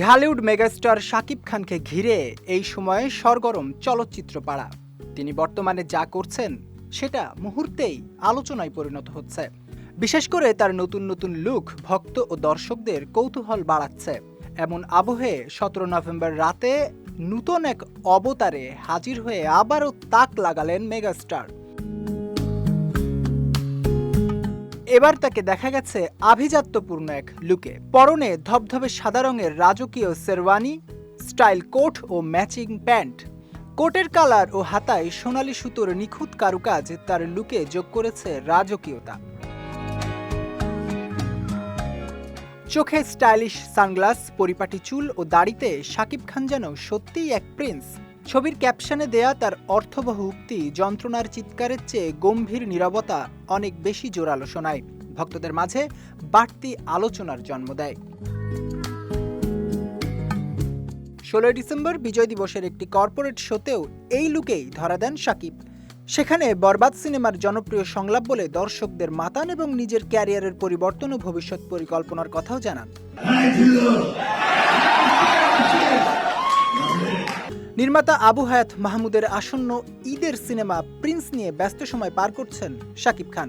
Dhallywood megastar Shakib খানকে ঘিরে এই সময়ে সরগরম চলচ্চিত্র পাড়া। তিনি বর্তমানে যা করছেন সেটা মুহূর্তেই আলোচনায় পরিণত হচ্ছে। বিশেষ করে তার নতুন নতুন লুক ভক্ত ও দর্শকদের কৌতূহল বাড়াচ্ছে। এমন আবহে 17 নভেম্বর রাতে নূতন এক অবতারে হাজির হয়ে আবারও তাক লাগালেন মেগাস্টার। এবার তাকে দেখা গেছে আভিজাত্যপূর্ণ এক লুকে। পরনে ধবধবে সাদা রঙের রাজকীয় শেরওয়ানি স্টাইল কোট ও ম্যাচিং প্যান্ট। কোটের কালার ও হাতায় সোনালী সুতোর নিখুঁত কারুকাজ তার লুকে যোগ করেছে রাজকীয়তা। চোখে স্টাইলিশ সানগ্লাস, পরিপাটি চুল ও দাড়িতে শাকিব খান যেন সত্যিই এক প্রিন্স। ছবির ক্যাপশনে দেয়া তার অর্থবহ উক্তি যন্ত্রণার চিৎকারের চেয়ে গম্ভীর নীরবতা অনেক বেশি জোরালো শোনায়, ভক্তদের মাঝে বাড়তি আলোচনার জন্ম দেয়। 16 ডিসেম্বর বিজয় দিবসের একটি কর্পোরেট শোতেও এই লুকেই ধরা দেন শাকিব। সেখানে বরবাদ সিনেমার জনপ্রিয় সংলাপ বলে দর্শকদের মাতান এবং নিজের ক্যারিয়ারের পরিবর্তন ও ভবিষ্যৎ পরিকল্পনার কথাও জানান। নির্মাতা আবু হায়াত মাহমুদের আসন্ন ঈদের সিনেমা প্রিন্স নিয়ে ব্যস্ত সময় পার করছেন শাকিব খান।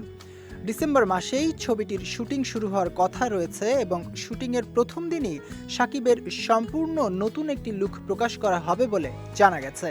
ডিসেম্বর মাসেই ছবিটির শুটিং শুরু হওয়ার কথা রয়েছে এবং শুটিংয়ের প্রথম দিনই শাকিবের সম্পূর্ণ নতুন একটি লুক প্রকাশ করা হবে বলে জানা গেছে।